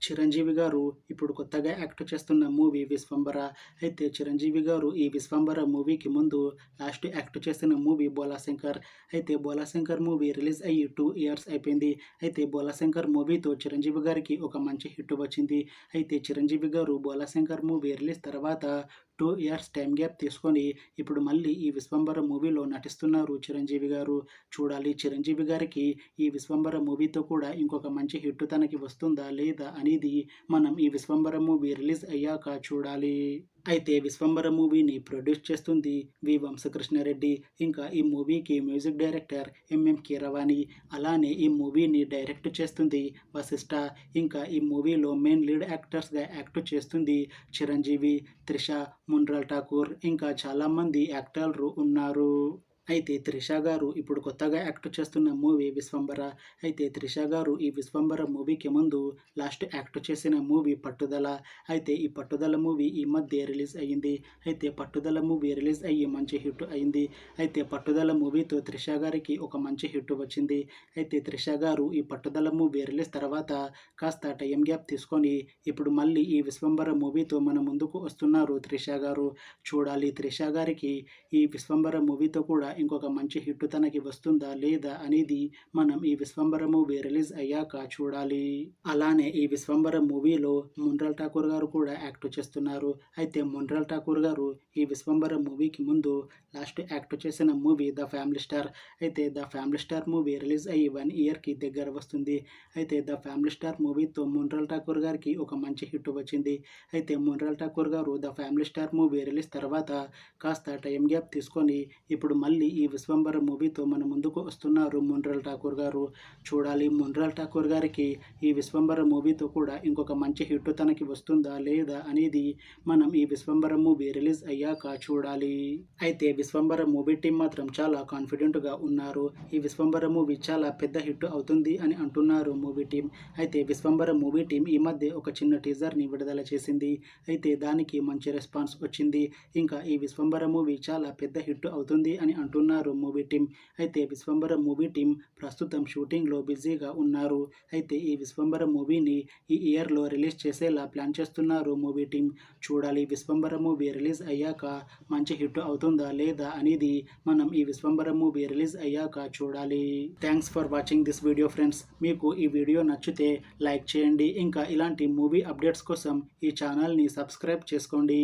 చిరంజీవి గారు ఇప్పుడు కొత్తగా యాక్ట్ చేస్తున్న మూవీ 'విశ్వంబర'. అయితే చిరంజీవి గారు ఈ 'విశ్వంబర' మూవీకి ముందు లాస్ట్ యాక్ట్ చేసిన మూవీ 'బోలాశంకర్'. అయితే 'బోలాశంకర్' మూవీ రిలీజ్ అయ్యి 2 ఇయర్స్ అయిపోయింది. అయితే 'బోలాశంకర్' మూవీతో చిరంజీవి గారికి ఒక మంచి హిట్ వచ్చింది. అయితే చిరంజీవి గారు 'బోలాశంకర్' మూవీ రిలీజ్ తర్వాత 2 ఇయర్స్ టైమ్ గ్యాప్ తీసుకొని ఇప్పుడు మళ్ళీ ఈ 'విశ్వంబర' మూవీలో నటిస్తున్నారు చిరంజీవి గారు. చూడాలి చిరంజీవి గారికి ఈ 'విశ్వంబర' మూవీతో కూడా ఇంకొక మంచి హిట్ తనకి వస్తుందా లేదా అనేది మనం ఈ 'విశ్వంబర' మూవీ రిలీజ్ అయ్యాక చూడాలి. అయితే 'విశ్వంబర' మూవీని ప్రొడ్యూస్ చేస్తుంది వి. వంశకృష్ణారెడ్డి. ఇంకా ఈ మూవీకి మ్యూజిక్ డైరెక్టర్ ఎంఎం కీరవాణి. అలానే ఈ మూవీని డైరెక్ట్ చేస్తుంది వశిష్ఠ. ఇంకా ఈ మూవీలో మెయిన్ లీడ్ యాక్టర్స్గా యాక్ట్ చేస్తుంది చిరంజీవి, త్రిష, మున్రల్ ఠాకూర్ ఇంకా చాలామంది యాక్టర్లు ఉన్నారు. అయితే త్రిష గారు ఇప్పుడు కొత్తగా యాక్ట్ చేస్తున్న మూవీ 'విశ్వంబర'. అయితే త్రిష గారు ఈ 'విశ్వంబర' మూవీకి ముందు లాస్ట్ యాక్ట్ చేసిన మూవీ 'పట్టుదల'. అయితే ఈ 'పట్టుదల' మూవీ ఈ మధ్య రిలీజ్ అయ్యింది. అయితే 'పట్టుదల' మూవీ రిలీజ్ అయ్యి మంచి హిట్ అయింది. అయితే 'పట్టుదల' మూవీతో త్రిష గారికి ఒక మంచి హిట్ వచ్చింది. అయితే త్రిష గారు ఈ 'పట్టుదల' మూవీ రిలీజ్ తర్వాత కాస్త టైం గ్యాప్ తీసుకొని ఇప్పుడు మళ్ళీ ఈ 'విశ్వంబర' మూవీతో మన ముందుకు వస్తున్నారు త్రిష గారు. చూడాలి త్రిష గారికి ఈ 'విశ్వంబర' మూవీతో కూడా ఇంకొక మంచి హిట్ తనకి వస్తుందా లేదా అనేది మనం ఈ 'విశ్వంబర' మూవీ రిలీజ్ అయ్యాక చూడాలి. అలానే ఈ 'విశ్వంబర' మూవీలో మున్రల్ ఠాకూర్ గారు కూడా యాక్ట్ చేస్తున్నారు. అయితే మున్రల్ ఠాకూర్ గారు ఈ 'విశ్వంబర' మూవీకి ముందు లాస్ట్ యాక్ట్ చేసిన మూవీ 'ద ఫ్యామిలీ స్టార్'. అయితే 'the family star' movie release అయ్యి 1 ఇయర్కి దగ్గర వస్తుంది. అయితే 'ద ఫ్యామిలీ స్టార్' మూవీతో మున్రల్ ఠాకూర్ గారికి ఒక మంచి హిట్ వచ్చింది. అయితే మున్రల్ ఠాకూర్ గారు 'the family star' movie release తర్వాత కాస్త టైం గ్యాప్ తీసుకొని ఇప్పుడు మళ్ళీ ఈ 'విశ్వంబర' మూవీతో మన ముందుకు వస్తున్నారు మున్రల్ ఠాకూర్ గారు. చూడాలి మున్రల్ ఠాకూర్ గారికి ఈ 'విశ్వంబర' మూవీతో కూడా ఇంకొక మంచి హిట్ తనకి వస్తుందా లేదా అనేది మనం ఈ 'విశ్వంబర' మూవీ రిలీజ్ అయ్యాక చూడాలి. అయితే 'విశ్వంబర' మూవీ టీం మాత్రం చాలా కాన్ఫిడెంట్గా ఉన్నారు. ఈ 'విశ్వంబర' మూవీ చాలా పెద్ద హిట్ అవుతుంది అని అంటున్నారు మూవీ టీం. అయితే 'విశ్వంబర' మూవీ టీం ఈ మధ్య ఒక చిన్న టీజర్ని విడుదల చేసింది. అయితే దానికి మంచి రెస్పాన్స్ వచ్చింది. ఇంకా ఈ 'విశ్వంబర' మూవీ చాలా పెద్ద హిట్ అవుతుంది అని అంటున్నారు మూవీ టీం. అయితే 'విశ్వంబర' మూవీ టీం ప్రస్తుతం షూటింగ్లో బిజీగా ఉన్నారు. అయితే ఈ 'విశ్వంబర' మూవీని ఈ ఇయర్లో రిలీజ్ చేసేలా ప్లాన్ చేస్తున్నారు మూవీ టీం. చూడాలి 'విశ్వంబర' మూవీ రిలీజ్ అయ్యాక మంచి హిట్ అవుతుందా లేదా అనేది మనం ఈ 'విశ్వంబర' మూవీ రిలీజ్ అయ్యాక చూడాలి. Thanks for watching this video friends. మీకు ఈ వీడియో నచ్చితే లైక్ చేయండి. ఇంకా ఇలాంటి మూవీ అప్డేట్స్ కోసం ఈ ఛానల్ని సబ్స్క్రైబ్ చేసుకోండి.